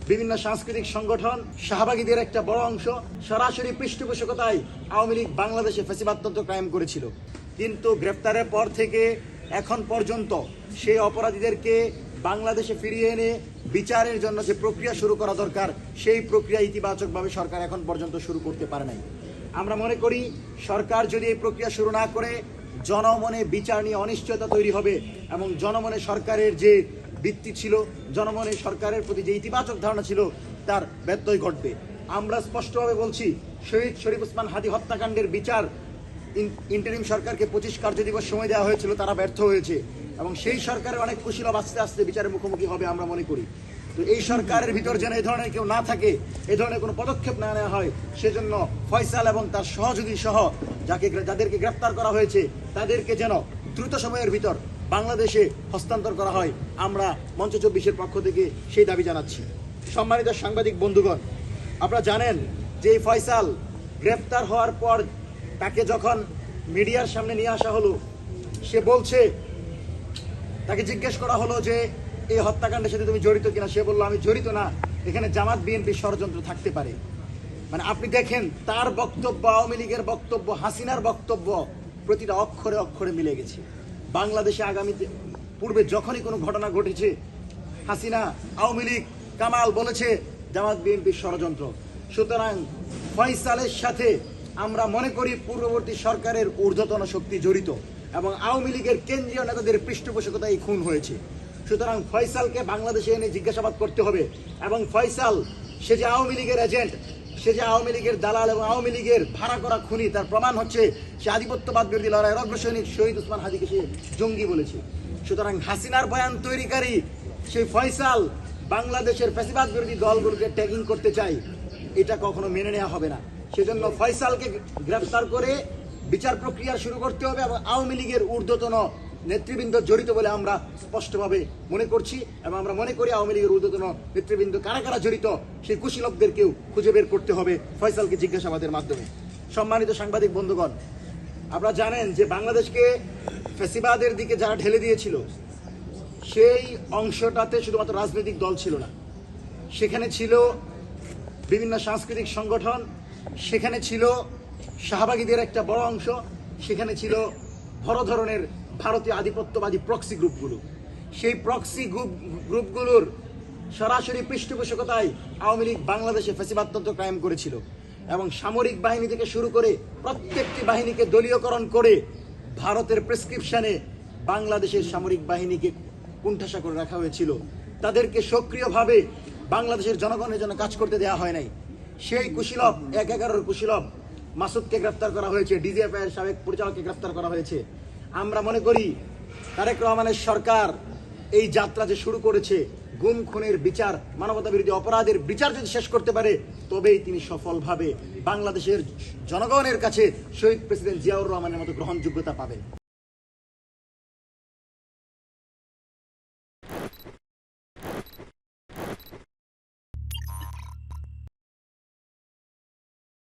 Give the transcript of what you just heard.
বিভিন্ন সাংস্কৃতিক সংগঠন শাহবাগীদের একটা বড় অংশ সরাসরি পৃষ্ঠপোষকতায় আওয়ামী লীগ বাংলাদেশে ফ্যাসিবাদতন্ত্র কায়েম করেছিল। কিন্তু গ্রেপ্তারের পর থেকে এখন পর্যন্ত সেই অপরাধীদেরকে বাংলাদেশে ফিরিয়ে এনে বিচারের জন্য যে প্রক্রিয়া শুরু করা দরকার সেই প্রক্রিয়া ইতিবাচকভাবে সরকার এখন পর্যন্ত শুরু করতে পারে নাই। আমরা মনে করি সরকার যদি এই প্রক্রিয়া শুরু না করে জনমনে বিচার নিয়ে অনিশ্চয়তা তৈরি হবে এবং জনমনে সরকারের যে ভিত্তি ছিল, জনমনে সরকারের প্রতি যে ইতিবাচক ধারণা ছিল তার ব্যত্যয় ঘটবে। আমরা স্পষ্টভাবে বলছি, শহীদ শরীফ ওসমান হাদী হত্যাকাণ্ডের বিচার ইন্টারিম সরকারকে 25 কার্য দিবস সময় দেওয়া হয়েছিল, তারা ব্যর্থ হয়েছে এবং সেই সরকারের অনেক কুশীলব আস্তে আস্তে বিচারের মুখোমুখি হবে আমরা মনে করি। তো এই সরকারের ভিতর যেন এই ধরনের কেউ না থাকে, এই ধরনের কোনো পদক্ষেপ না নেওয়া হয়, সেজন্য ফয়সাল এবং তার সহযোগী সহ যাদেরকে গ্রেপ্তার করা হয়েছে তাদেরকে যেন দ্রুত সময়ের ভিতর বাংলাদেশে হস্তান্তর করা হয়। আমরা মঞ্চ 24-এর পক্ষ থেকে সেই দাবি জানাচ্ছি। সম্মানিত সাংবাদিক বন্ধুগণ, আপনারা জানেন যে এই ফয়সাল গ্রেপ্তার হওয়ার পর তাকে যখন মিডিয়ার সামনে নিয়ে আসা হলো, সে বলছে, তাকে জিজ্ঞেস করা হলো যে এই হত্যাকাণ্ডের সাথে তুমি জড়িত কিনা, সে বললো আমি জড়িত না, এখানে জামাত বিএনপির ষড়যন্ত্র থাকতে পারে। মানে আপনি দেখেন তার বক্তব্য, আওয়ামী লীগের বক্তব্য, হাসিনার বক্তব্য প্রতিটা অক্ষরে অক্ষরে মিলে গেছে। বাংলাদেশে আগামীতে পূর্বে যখনই কোনো ঘটনা ঘটেছে, হাসিনা, আওয়ামী লীগ, কামাল বলেছে জামাত বিএনপির ষড়যন্ত্র। সুতরাং ফয়সালের সাথে আমরা মনে করি পূর্ববর্তী সরকারের ঊর্ধ্বতন শক্তি জড়িত এবং আওয়ামী লীগের কেন্দ্রীয় নেতাদের পৃষ্ঠপোষকতায় খুন হয়েছে। সুতরাং ফয়সালকে বাংলাদেশে এনে জিজ্ঞাসাবাদ করতে হবে এবং ফয়সাল, সে যে আওয়ামী লীগের এজেন্ট, সে যে আওয়ামী লীগের দালাল এবং আওয়ামী লীগের ভাড়া করা খুনি, তার প্রমাণ হচ্ছে সে আধিপত্যবাদ বিরোধী লড়াইয়ের অগ্রসৈনিক শহীদ ওসমান হাদীকে সে জঙ্গি বলেছে। সুতরাং হাসিনার বয়ান তৈরিকারী সেই ফয়সাল বাংলাদেশের ফ্যাসিবাদ বিরোধী দলগুলোকে ট্যাগিং করতে চায়, এটা কখনো মেনে নেওয়া হবে না। সেজন্য ফয়সালকে গ্রেফতার করে বিচার প্রক্রিয়া শুরু করতে হবে এবং আওয়ামী লীগের ঊর্ধ্বতন নেতৃবৃন্দ জড়িত বলে আমরা স্পষ্টভাবে মনে করছি এবং আমরা মনে করি আওয়ামী লীগের ঊর্ধ্বতন নেতৃবৃন্দ কারা কারা জড়িত সেই কুশীলবদেরকেও খুঁজে বের করতে হবে ফয়সালকে জিজ্ঞাসাবাদের মাধ্যমে। সম্মানিত সাংবাদিক বন্ধুগণ, আপনারা জানেন যে বাংলাদেশকে ফ্যাসিবাদের দিকে যারা ঢেলে দিয়েছিল সেই অংশটাতে শুধুমাত্র রাজনৈতিক দল ছিল না, সেখানে ছিল বিভিন্ন সাংস্কৃতিক সংগঠন, সেখানে ছিল শাহবাগীদের একটা বড় অংশ, সেখানে ছিল বড় ধরনের ভারতীয় আধিপত্যবাদী প্রক্সি গ্রুপগুলো। সেই প্রক্সি গ্রুপগুলোর সরাসরি পৃষ্ঠপোষকতায় আওয়ামী লীগ বাংলাদেশে ফ্যাসিবাদতন্ত্র কায়েম করেছিল এবং সামরিক বাহিনী থেকে শুরু করে প্রত্যেকটি বাহিনীকে দলীয়করণ করে ভারতের প্রেসক্রিপশনে বাংলাদেশের সামরিক বাহিনীকে কুণ্ঠাসা করে রাখা হয়েছিল। তাদেরকে সক্রিয়ভাবে বাংলাদেশের জনগণের জন্য কাজ করতে দেওয়া হয় নাই। সেই কুশীলব ১/১১ কুশীলব মাসুদকে গ্রেফতার করা হয়েছে, ডিজিএফআই এর সাবেক পরিচালককে গ্রেফতার করা হয়েছে। আমরা মনে করি তারেক রহমানের সরকার এই যাত্রা যে শুরু করেছে, গুম খুনের বিচার, মানবতা বিরোধী অপরাধের বিচার যদি শেষ করতে পারে তবেই তিনি সফলভাবে বাংলাদেশের জনগণের কাছে শহীদ প্রেসিডেন্ট জিয়াউর রহমানের মতো গ্রহণযোগ্যতা পাবেন।